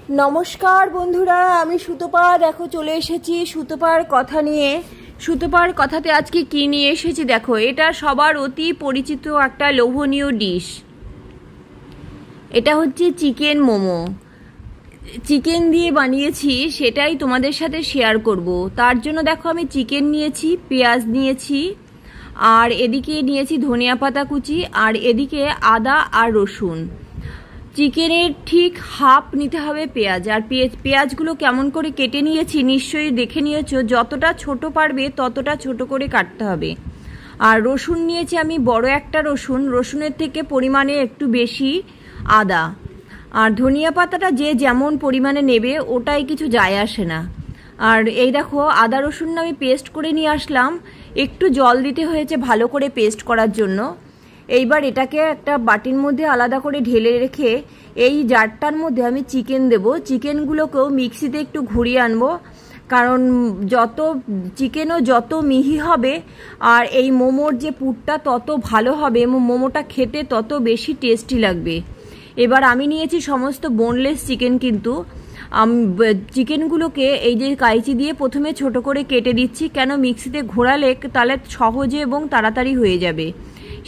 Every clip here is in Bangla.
নমস্কার বন্ধুরা, আমি সুতপা। দেখো চলে এসেছি সুতপার কথা নিয়ে। সুতপার কথাতে আজকে কি নিয়ে এসেছি দেখো। এটা সবার অতি পরিচিত একটা লোভনীয় ডিশ। এটা হচ্ছে চিকেন মোমো। চিকেন দিয়ে বানিয়েছি, সেটাই তোমাদের সাথে শেয়ার করব। তার জন্য দেখো আমি চিকেন নিয়েছি, পেঁয়াজ নিয়েছি, আর এদিকে নিয়েছি ধনিয়া পাতা কুচি, আর এদিকে আদা আর রসুন। চিকেনের ঠিক হাফ নিতে হবে পেঁয়াজ। আর পেঁয়াজগুলো কেমন করে কেটে নিয়েছি নিশ্চয়ই দেখে নিয়েছো। যতটা ছোট পারবে ততটা ছোট করে কাটতে হবে। আর রসুন নিয়েছি আমি বড় একটা রসুন, রসুনের থেকে পরিমাণে একটু বেশি আদা। আর ধনিয়া পাতাটা যে যেমন পরিমাণে নেবে ওটাই কিছু যায় আসে না। আর এই দেখো আদা রসুন আমি পেস্ট করে নিয়ে আসলাম। একটু জল দিতে হয়েছে ভালো করে পেস্ট করার জন্য। এইবার এটাকে একটা বাটির মধ্যে আলাদা করে ঢেলে রেখে এই জারটার মধ্যে আমি চিকেন দেব। চিকেনগুলোকেও মিক্সিতে একটু ঘুরিয়ে আনবো, কারণ চিকেনও যত মিহি হবে আর এই মোমোর যে পুরটা তত ভালো হবে এবং মোমোটা খেতে তত বেশি টেস্টি লাগবে। এবার আমি নিয়েছি সমস্ত বোনলেস চিকেন, কিন্তু চিকেনগুলোকে এই যে কাঁচি দিয়ে প্রথমে ছোট করে কেটে দিচ্ছি, কেন মিক্সিতে ঘোরালে তাহলে সহজে এবং তাড়াতাড়ি হয়ে যাবে।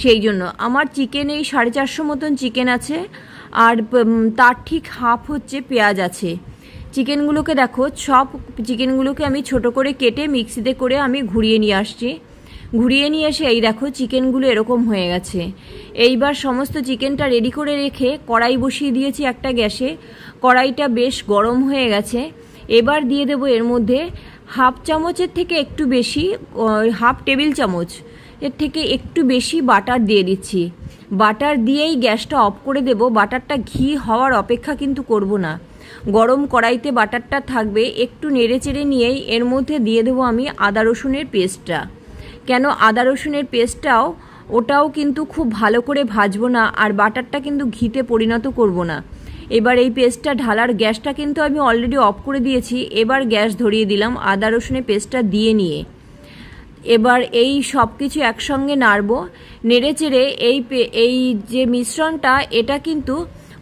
সেই জন্য আমার চিকেন এই 450 মতন চিকেন আছে, আর তার ঠিক হাফ হচ্ছে পেঁয়াজ আছে। চিকেনগুলোকে দেখো, সব চিকেনগুলোকে আমি ছোট করে কেটে মিক্সিতে করে আমি ঘুরিয়ে নিয়ে আসছি। ঘুরিয়ে নিয়ে এসে এই দেখো চিকেনগুলো এরকম হয়ে গেছে। এইবার সমস্ত চিকেনটা রেডি করে রেখে কড়াই বসিয়ে দিয়েছি একটা গ্যাসে। কড়াইটা বেশ গরম হয়ে গেছে। এবার দিয়ে দেবো এর মধ্যে হাফ চামচের থেকে একটু বেশি, হাফ টেবিল চামচ এর থেকে একটু বেশি বাটার দিয়ে দিচ্ছি। বাটার দিয়েই গ্যাসটা অফ করে দেব। বাটারটা ঘি হওয়ার অপেক্ষা কিন্তু করব না, গরম কড়াইতে বাটারটা থাকবে। একটু নেড়ে চেড়ে নিয়েই এর মধ্যে দিয়ে দেবো আমি আদা রসুনের পেস্টটা। কেন আদা রসুনের পেস্টটাও ওটাও কিন্তু খুব ভালো করে ভাজবো না, আর বাটারটা কিন্তু ঘিতে পরিণত করব না। এবার এই পেস্টটা ঢালার গ্যাসটা কিন্তু আমি অলরেডি অফ করে দিয়েছি। এবার গ্যাস ধরিয়ে দিলাম আদা রসুনের পেস্টটা দিয়ে নিয়ে। এবার এই সব কিছু একসঙ্গে নাড়বো, নেড়ে চেড়ে এই যে মিশ্রণটা এটা কিন্তু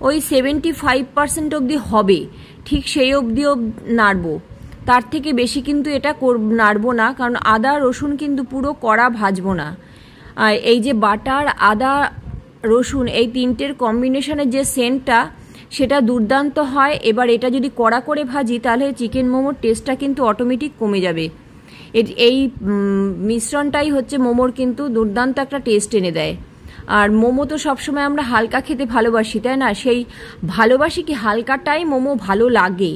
ওই 75% অবধি হবে, ঠিক সেই অবধিও নাড়বো। তার থেকে বেশি কিন্তু এটা নাড়বো না, কারণ আদা রসুন কিন্তু পুরো কড়া ভাজবো না। আর এই যে বাটার আদা রসুন এই তিনটের কম্বিনেশনের যে সেন্টটা সেটা দুর্দান্ত হয়। এবার এটা যদি কড়া করে ভাজি তাহলে চিকেন মোমোর টেস্টটা কিন্তু অটোমেটিক কমে যাবে। এই মিশ্রণটাই হচ্ছে মোমোর কিন্তু দুর্দান্ত একটা টেস্ট এনে দেয়। আর মোমো তো সবসময় আমরা হালকা খেতে ভালোবাসি, তাই না? সেই ভালোবাসি কি হালকাটাই মোমো ভালো লাগে।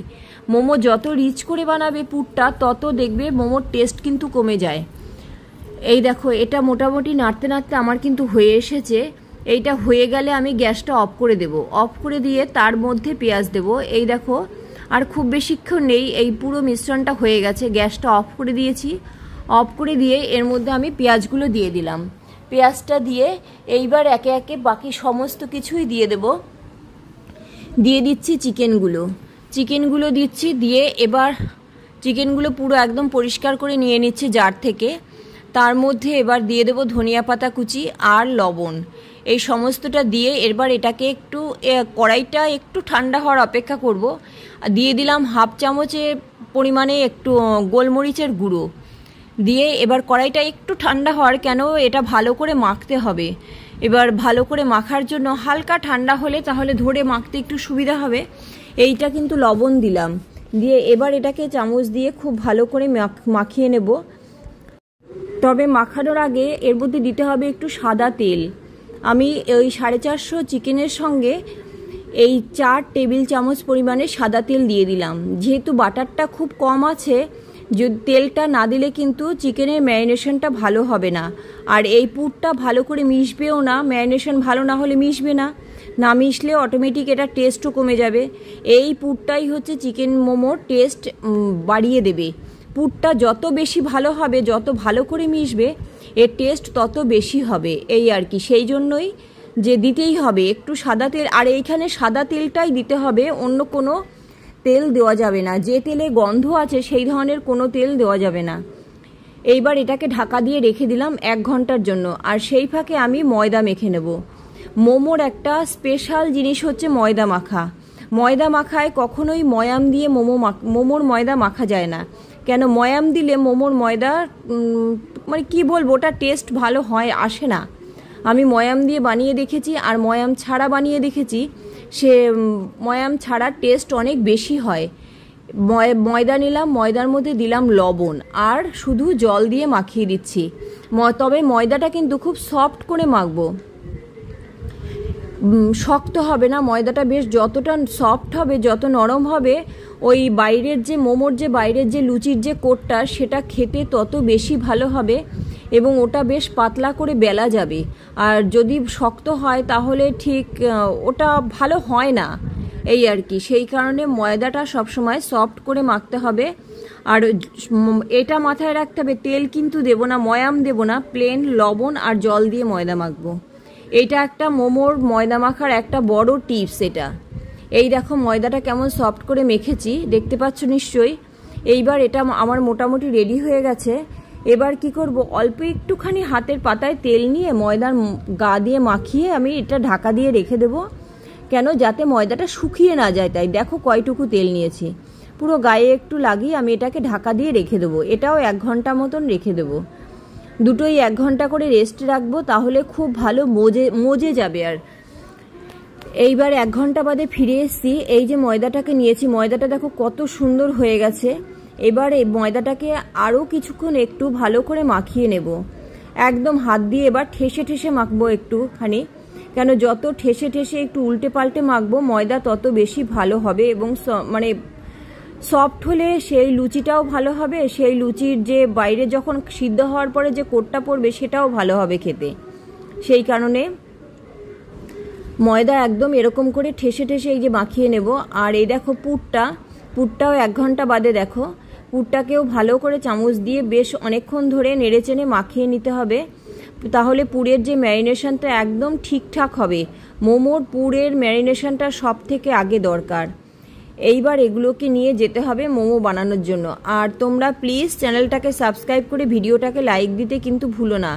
মোমো যত রিচ করে বানাবে পুরটা তত দেখবে মোমোর টেস্ট কিন্তু কমে যায়। এই দেখো এটা মোটামুটি নাড়তে নাড়তে আমার কিন্তু হয়ে এসেছে। এইটা হয়ে গেলে আমি গ্যাসটা অফ করে দেব। অফ করে দিয়ে তার মধ্যে পেঁয়াজ দেব। এই দেখো আর খুব বেশিক্ষণ নেই, এই পুরো মিশ্রণটা হয়ে গেছে। গ্যাসটা অফ করে দিয়েছি। অফ করে দিয়ে এর মধ্যে আমি পেঁয়াজগুলো দিয়ে দিলাম। পেঁয়াজটা দিয়ে এইবার একে একে বাকি সমস্ত কিছুই দিয়ে দেব। দিয়ে দিচ্ছি চিকেনগুলো দিচ্ছি। দিয়ে এবার চিকেনগুলো পুরো একদম পরিষ্কার করে নিয়ে নিচ্ছি জার থেকে। তার মধ্যে এবার দিয়ে দেব ধনিয়া পাতা কুচি আর লবণ। এই সমস্তটা দিয়ে এবার এটাকে একটু কড়াইটা একটু ঠান্ডা হওয়ার অপেক্ষা করব। দিয়ে দিলাম হাফ চামচের পরিমাণে একটু গোলমরিচের গুঁড়ো দিয়ে এবার কড়াইটা একটু ঠান্ডা হওয়ার, কেন এটা ভালো করে মাখতে হবে। এবার ভালো করে মাখার জন্য হালকা ঠান্ডা হলে তাহলে ধরে মাখতে একটু সুবিধা হবে। এইটা কিন্তু লবণ দিলাম। দিয়ে এবার এটাকে চামচ দিয়ে খুব ভালো করে মাখিয়ে নেব। তবে মাখানোর আগে এর মধ্যে দিতে হবে একটু সাদা তেল। আমি ওই 450 চিকেনের সঙ্গে এই 4 টেবিল চামচ পরিমাণে সাদা তেল দিয়ে দিলাম। যেহেতু বাটারটা খুব কম আছে, যদি তেলটা না দিলে কিন্তু চিকেনের ম্যারিনেশনটা ভালো হবে না, আর এই পুরটা ভালো করে মিশবেও না। ম্যারিনেশন ভালো না হলে মিশবে না, না মিশলে অটোমেটিক এটা টেস্টও কমে যাবে। এই পুরটাই হচ্ছে চিকেন মোমোর টেস্ট বাড়িয়ে দেবে। পুরটা যত বেশি ভালো হবে, যত ভালো করে মিশবে, এর টেস্ট তত বেশি হবে। এই আর কি, সেই জন্যই যে দিতেই হবে একটু সাদা তেল। আর এইখানে সাদা তেলটাই দিতে হবে, অন্য কোনো তেল দেওয়া যাবে না। যে তেলে গন্ধ আছে সেই ধরনের কোনো তেল দেওয়া যাবে না। এইবার এটাকে ঢাকা দিয়ে রেখে দিলাম 1 ঘন্টার জন্য। আর সেই ফাঁকে আমি ময়দা মেখে নেব। মোমোর একটা স্পেশাল জিনিস হচ্ছে ময়দা মাখা। ময়দা মাখায় কখনোই ময়াম দিয়ে মোমোর ময়দা মাখা যায় না। কেন ময়াম দিলে মোমোর ময়দা মানে কি বলবো, ওটা টেস্ট ভালো হয় আসে না। আমি ময়াম দিয়ে বানিয়ে দেখেছি আর ময়াম ছাড়া বানিয়ে দেখেছি, সে ময়াম ছাড়া টেস্ট অনেক বেশি হয়। ময়দা নিলাম, ময়দার মধ্যে দিলাম লবণ আর শুধু জল দিয়ে মাখিয়ে দিচ্ছি। তবে ময়দাটা কিন্তু খুব সফট করে মাখবো, শক্ত হবে না ময়দাটা। বেশ যতটা সফট হবে, যত নরম হবে, ওই বাইরের যে মোমোর যে বাইরের যে লুচির যে কোটটা, সেটা খেতে তত বেশি ভালো হবে এবং ওটা বেশ পাতলা করে বেলা যাবে। আর যদি শক্ত হয় তাহলে ঠিক ওটা ভালো হয় না, এই আর কি। সেই কারণে ময়দাটা সবসময় সফট করে মাখতে হবে। আর এটা মাথায় রাখতে হবে, তেল কিন্তু দেবো না, ময়াম দেবো না, প্লেন লবণ আর জল দিয়ে ময়দা মাখবো। এইটা একটা মোমোর ময়দা মাখার একটা বড় টিপস এটা। এই দেখো ময়দাটা কেমন সফট করে মেখেছি, দেখতে পাচ্ছ নিশ্চয়ই। এইবার এটা আমার মোটামুটি রেডি হয়ে গেছে। এবার কি করব, অল্প একটুখানি হাতের পাতায় তেল নিয়ে ময়দার গা দিয়ে মাখিয়ে আমি এটা ঢাকা দিয়ে রেখে দেবো। কেন, যাতে ময়দাটা শুকিয়ে না যায়। তাই দেখো কয়টুকু তেল নিয়েছি, পুরো গায়ে একটু লাগিয়ে আমি এটাকে ঢাকা দিয়ে রেখে দেবো। এটাও 1 ঘন্টা মতন রেখে দেবো। দুটোই 1 ঘন্টা করে রেস্ট রাখবো, তাহলে খুব ভালো মজে যাবে। আর এইবার 1 ঘন্টা বাদে ফিরে এসেছি। এই যে ময়দাটাকে নিয়েছি, ময়দাটা দেখো কত সুন্দর হয়ে গেছে। এবার এই ময়দাটাকে আরও কিছুক্ষণ একটু ভালো করে মাখিয়ে নেব, একদম হাত দিয়ে এবার ঠেসে ঠেসে মাখবো একটুখানি। কেন, যত ঠেসে ঠেসে একটু উল্টে পাল্টে মাখবো ময়দা তত বেশি ভালো হবে এবং মানে সফট হলে সেই লুচিটাও ভালো হবে, সেই লুচির যে বাইরে যখন সিদ্ধ হওয়ার পরে যে কোটটা পড়বে সেটাও ভালো হবে খেতে। সেই কারণে ময়দা একদম এরকম করে ঠেসে ঠেসে এই যে মাখিয়ে নেব। আর এই দেখো পুরটাও 1 ঘন্টা বাদে দেখো, পুরটাকেও ভালো করে চামচ দিয়ে বেশ অনেকক্ষণ ধরে নেড়েচেড়ে মাখিয়ে নিতে হবে, তাহলে পুরের যে ম্যারিনেশনটা একদম ঠিকঠাক হবে। মোমোর পুরের ম্যারিনেশনটা সব থেকে আগে দরকার। এইবার এগুলোকে নিয়ে যেতে হবে মোমো বানানোর জন্য। আর তোমরা প্লিজ চ্যানেলটাকে সাবস্ক্রাইব করে ভিডিওটাকে লাইক দিতে কিন্তু ভুলো না।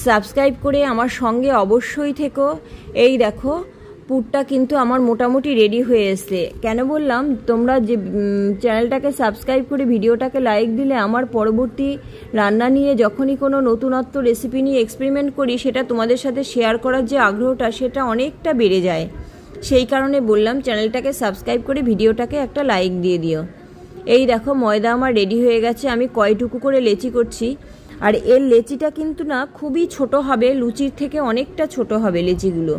সাবস্ক্রাইব করে আমার সঙ্গে অবশ্যই থেকো। এই দেখো পুরটা কিন্তু আমার মোটামুটি রেডি হয়ে এসছে। কেন বললাম, তোমরা যে চ্যানেলটাকে সাবস্ক্রাইব করে ভিডিওটাকে লাইক দিলে আমার পরবর্তী রান্না নিয়ে যখনই কোনো নতুনত্ব রেসিপি নিয়ে এক্সপেরিমেন্ট করি, সেটা তোমাদের সাথে শেয়ার করার যে আগ্রহটা সেটা অনেকটা বেড়ে যায়। সেই কারণে বললাম চ্যানেলটাকে সাবস্ক্রাইব করে ভিডিওটাকে একটা লাইক দিয়ে দিও। এই দেখো ময়দা আমার রেডি হয়ে গেছে। আমি কয়টুকু করে লেচি করছি। আর এর লেচিটা কিন্তু না খুবই ছোট হবে, লুচির থেকে অনেকটা ছোট হবে লেচিগুলো,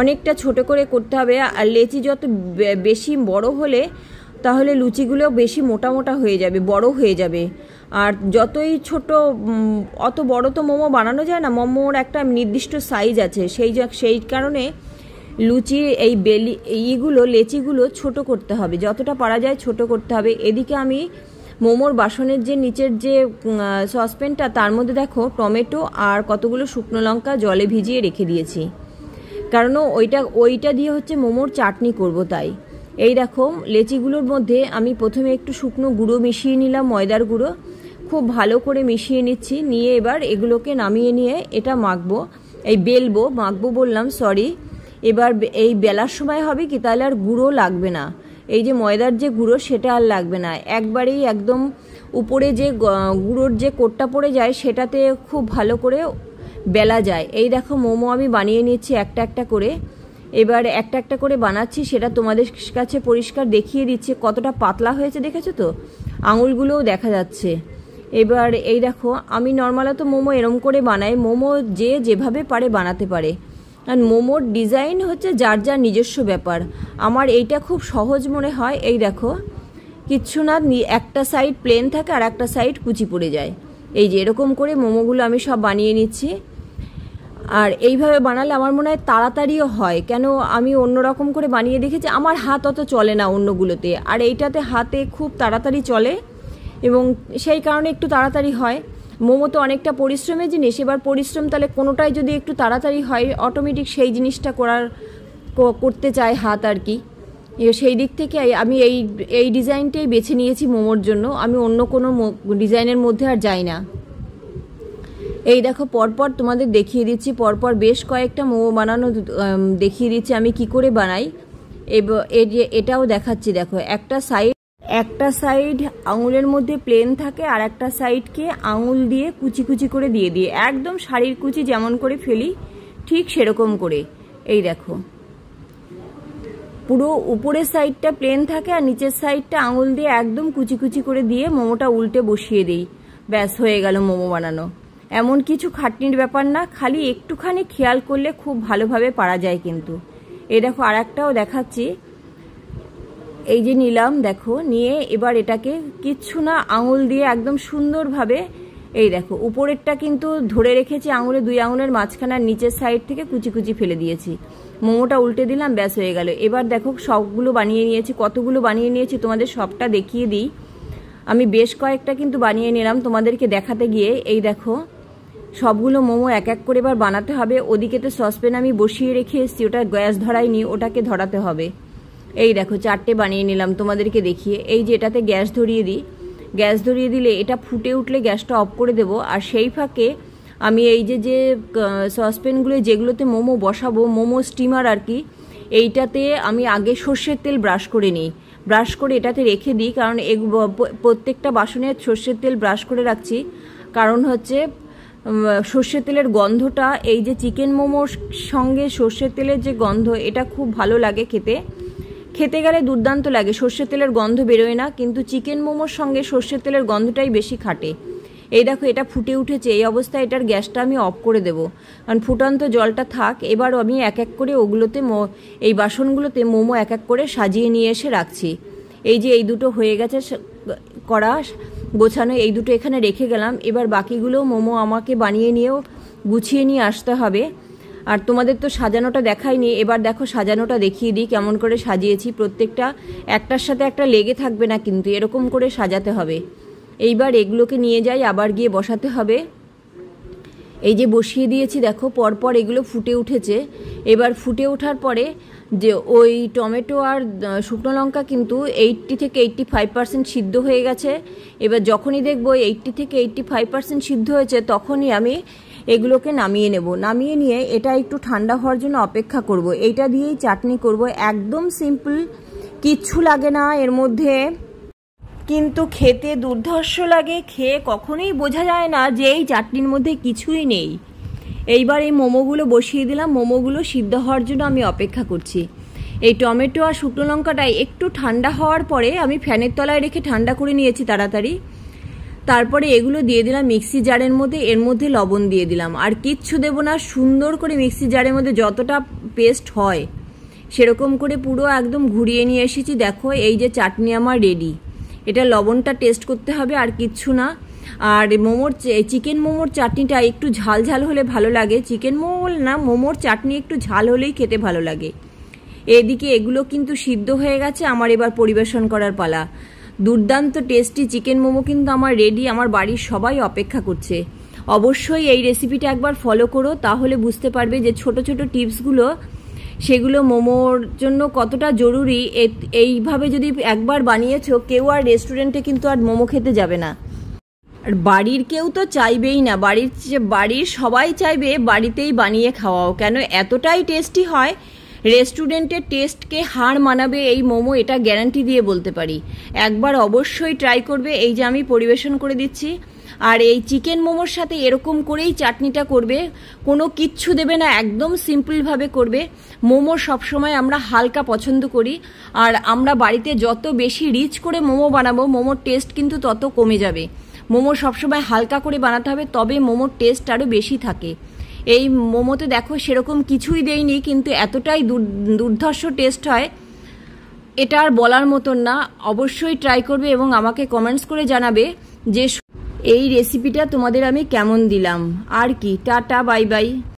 অনেকটা ছোট করে করতে হবে। আর লেচি যত বেশি বড় হলে তাহলে লুচিগুলো বেশি মোটা মোটা হয়ে যাবে, বড় হয়ে যাবে। আর যতই ছোট, অত বড় তো মোমো বানানো যায় না, মোমোর একটা নির্দিষ্ট সাইজ আছে, সেই কারণে লুচি এই লেচিগুলো ছোট করতে হবে, যতটা পারা যায় ছোট করতে হবে। এদিকে আমি মোমোর বাসনের যে নিচের যে সসপ্যানটা, তার মধ্যে দেখো টমেটো আর কতগুলো শুকনো লঙ্কা জলে ভিজিয়ে রেখে দিয়েছি, কারণ ওইটা দিয়ে হচ্ছে মোমোর চাটনি করব। তাই এই দেখো লেচিগুলোর মধ্যে আমি প্রথমে একটু শুকনো গুঁড়ো মিশিয়ে নিলাম, ময়দার গুঁড়ো খুব ভালো করে মিশিয়ে নিচ্ছি। নিয়ে এবার এগুলোকে নামিয়ে নিয়ে এটা মাখবো, মাখবো বললাম সরি। এবার এই বেলার সময় হবে কি, তাহলে আর গুঁড়ো লাগবে না, এই যে ময়দার যে গুঁড়ো সেটা আর লাগবে না। একবারেই একদম উপরে যে গুঁড়োর যে কোটটা পড়ে যায় সেটাতে খুব ভালো করে বেলা যায়। এই দেখো মোমো আমি বানিয়ে নিচ্ছি একটা একটা করে। এবার একটা একটা করে বানাচ্ছি, সেটা তোমাদের কাছে পরিষ্কার দেখিয়ে দিচ্ছি কতটা পাতলা হয়েছে, দেখেছো তো, আঙুলগুলোও দেখা যাচ্ছে। এবার এই দেখো আমি নর্মালত মোমো এরম করে বানাই, মোমো যে যেভাবে পারে বানাতে পারে। আর মোমোর ডিজাইন হচ্ছে যার যার নিজস্ব ব্যাপার। আমার এইটা খুব সহজ মনে হয়। এই দেখো কিচ্ছু না, একটা সাইড প্লেন থাকে আর একটা সাইড কুচি পড়ে যায়। এই যে এরকম করে মোমোগুলো আমি সব বানিয়ে নিচ্ছি। আর এইভাবে বানালে আমার মনে হয় তাড়াতাড়িও হয়। কেন, আমি অন্যরকম করে বানিয়ে দেখেছি, আমার হাত অত চলে না অন্যগুলোতে, আর এইটাতে হাতে খুব তাড়াতাড়ি চলে এবং সেই কারণে একটু তাড়াতাড়ি হয়। মোমো তো অনেকটা পরিশ্রমের জিনিস, এবার পরিশ্রম তাহলে কোনোটাই যদি একটু তাড়াতাড়ি হয়, অটোমেটিক সেই জিনিসটা করতে চায় হাত আর কি। সেই দিক থেকে আমি এই ডিজাইনটাই বেছে নিয়েছি মোমোর জন্য, আমি অন্য কোনো ডিজাইনের মধ্যে আর যাই না। এই দেখো পরপর তোমাদের দেখিয়ে দিচ্ছি, পরপর বেশ কয়েকটা মোমো বানানো দেখিয়ে দিচ্ছি আমি কি করে বানাই। এই যে এটাও দেখাচ্ছি, দেখো একটা সাইড আঙুলের মধ্যে প্লেন থাকে আর একটা সাইডকে আঙুল দিয়ে কুচি কুচি করে দিয়ে একদম শাড়ির কুচি যেমন করে ফেলি ঠিক সেরকম করে। এই দেখো পুরো উপরের সাইডটা প্লেন থাকে আর নিচের সাইডটা আঙুল দিয়ে একদম কুচি কুচি করে দিয়ে মোমোটা উল্টে বসিয়ে দিই, ব্যাস হয়ে গেল মোমো বানানো। এমন কিছু খাটনির ব্যাপার না, খালি একটুখানি খেয়াল করলে খুব ভালোভাবে পারা যায় কিন্তু। এই দেখো আর একটাও দেখাচ্ছি, এই যে নিলাম দেখো, নিয়ে এবার এটাকে কিচ্ছু না আঙুল দিয়ে একদম সুন্দরভাবে, এই দেখো উপরেরটা কিন্তু ধরে রেখেছি আঙুলে, 2 আঙুলের মাঝখানে, আর নিচের সাইড থেকে কুচি কুচি ফেলে দিয়েছি। মোমোটা উল্টে দিলাম, ব্যাস হয়ে গেল। এবার দেখো সবগুলো বানিয়ে নিয়েছি, কতগুলো বানিয়ে নিয়েছি তোমাদের সবটা দেখিয়ে দিই। আমি বেশ কয়েকটা কিন্তু বানিয়ে নিলাম তোমাদেরকে দেখাতে গিয়ে। এই দেখো সবগুলো মোমো এক এক করে এবার বানাতে হবে। ওদিকে তো সসপ্যান আমি বসিয়ে রেখে এসেছি, ওটা গ্যাস ধরাইনি, ওটাকে ধরাতে হবে। এই দেখো 4টে বানিয়ে নিলাম তোমাদেরকে দেখিয়ে। এই যে এটাতে গ্যাস ধরিয়ে দিই, গ্যাস ধরিয়ে দিলে এটা ফুটে উঠলে গ্যাসটা অফ করে দেবো। আর সেই ফাঁকে আমি এই যে সসপ্যানগুলো যেগুলোতে মোমো বসাবো, মোমো স্টিমার আর কি, এইটাতে আমি আগে সর্ষের তেল ব্রাশ করে নিই, ব্রাশ করে এটাতে রেখে দিই। কারণ প্রত্যেকটা বাসনে সর্ষের তেল ব্রাশ করে রাখছি, কারণ হচ্ছে সর্ষের তেলের গন্ধটা এই যে চিকেন মোমোর সঙ্গে সর্ষের তেলের যে গন্ধ, এটা খুব ভালো লাগে খেতে গেলে দুর্দান্ত লাগে। সর্ষের তেলের গন্ধ বেরোয় না, কিন্তু চিকেন মোমোর সঙ্গে সর্ষের তেলের গন্ধটাই বেশি খাটে। এই দেখো এটা ফুটে উঠেছে, এই অবস্থায় এটার গ্যাসটা আমি অফ করে দেবো, কারণ ফুটান্ত জলটা থাক। এবার আমি এক এক করে ওগুলোতে এই বাসনগুলোতে মোমো এক এক করে সাজিয়ে নিয়ে এসে রাখছি। এই যে এই দুটো হয়ে গেছে করা গোছানো, এই দুটো এখানে রেখে গেলাম। এবার বাকিগুলো মোমো আমাকে বানিয়ে নিয়েও গুছিয়ে নিয়ে আসতে হবে। আর তোমাদের তো সাজানোটা দেখাইনি, এবার দেখো সাজানোটা দেখিয়ে দিই কেমন করে সাজিয়েছি। প্রত্যেকটা একটার সাথে একটা লেগে থাকবে না কিন্তু, এরকম করে সাজাতে হবে। এইবার এগুলোকে নিয়ে যাই, আবার গিয়ে বসাতে হবে। এই যে বসিয়ে দিয়েছি দেখো, পরপর এগুলো ফুটে উঠেছে। এবার ফুটে ওঠার পরে যে ওই টমেটো আর শুকনো লঙ্কা কিন্তু 80 থেকে 85% সিদ্ধ হয়ে গেছে। এবার যখনই দেখবো 80 থেকে 85% সিদ্ধ হয়েছে, তখনই আমি এগুলোকে নামিয়ে নেব। নামিয়ে নিয়ে এটা একটু ঠান্ডা হওয়ার জন্য অপেক্ষা করব। এইটা দিয়েই চাটনি করব, একদম সিম্পল, কিচ্ছু লাগে না এর মধ্যে, কিন্তু খেতে দুর্ধর্ষ লাগে। খেয়ে কখনোই বোঝা যায় না যে এই চাটনির মধ্যে কিছুই নেই। এইবার এই মোমোগুলো বসিয়ে দিলাম, মোমোগুলো সিদ্ধ হওয়ার জন্য আমি অপেক্ষা করছি। এই টমেটো আর শুকনো লঙ্কাটাই একটু ঠান্ডা হওয়ার পরে আমি ফ্যানের তলায় রেখে ঠান্ডা করে নিয়েছি তাড়াতাড়ি। তারপরে এগুলো দিয়ে দিলাম মিক্সি জারের মধ্যে, এর মধ্যে লবণ দিয়ে দিলাম, আর কিচ্ছু দেবো না। সুন্দর করে মিক্সি জারের মধ্যে যতটা পেস্ট হয় সেরকম করে পুরো একদম ঘুরিয়ে নিয়ে এসেছি। দেখো এই যে চাটনি আমার রেডি। এটা লবণটা টেস্ট করতে হবে, আর কিচ্ছু না। আর চিকেন মোমোর চাটনিটা একটু ঝাল ঝাল হলে ভালো লাগে। চিকেন মোমো না, মোমোর চাটনি একটু ঝাল হলেই খেতে ভালো লাগে। এদিকে এগুলো কিন্তু সিদ্ধ হয়ে গেছে, আমার এবার পরিবেশন করার পালা। দুর্দান্ত টেস্টি চিকেন মোমো কিন্তু আমার রেডি, আমার বাড়ির সবাই অপেক্ষা করছে। অবশ্যই এই রেসিপিটা একবার ফলো করো, তাহলে বুঝতে পারবে যে ছোট ছোট টিপসগুলো সেগুলো মোমোর জন্য কতটা জরুরি। এইভাবে যদি একবার বানিয়েছো, কেউ আর রেস্টুরেন্টে কিন্তু আর মোমো খেতে যাবে না। আর বাড়ির কেউ তো চাইবেই না, বাড়ির সবাই চাইবে বাড়িতেই বানিয়ে খাওয়াও, কেন এতটাই টেস্টি হয়। রেস্টুরেন্টের টেস্টকে হার মানাবে এই মোমো, এটা গ্যারান্টি দিয়ে বলতে পারি। একবার অবশ্যই ট্রাই করবে। এই যে আমি পরিবেশন করে দিচ্ছি। আর এই চিকেন মোমোর সাথে এরকম করেই চাটনিটা করবে, কোনো কিচ্ছু দেবে না, একদম সিম্পলভাবে করবে। মোমো সবসময় আমরা হালকা পছন্দ করি, আর আমরা বাড়িতে যত বেশি রিচ করে মোমো বানাবো, মোমোর টেস্ট কিন্তু তত কমে যাবে। মোমো সবসময় হালকা করে বানাতে হবে, তবে মোমোর টেস্ট আরও বেশি থাকে। এই মোমোতে দেখো সেরকম কিছুই দেইনি, কিন্তু এতটাই দুর্ধর্ষ টেস্ট হয়, এটা আর বলার মতন না। অবশ্যই ট্রাই করবে এবং আমাকে কমেন্টস করে জানাবে যে এই রেসিপিটা তোমাদের আমি কেমন দিলাম। আর কি, টাটা, বাই বাই।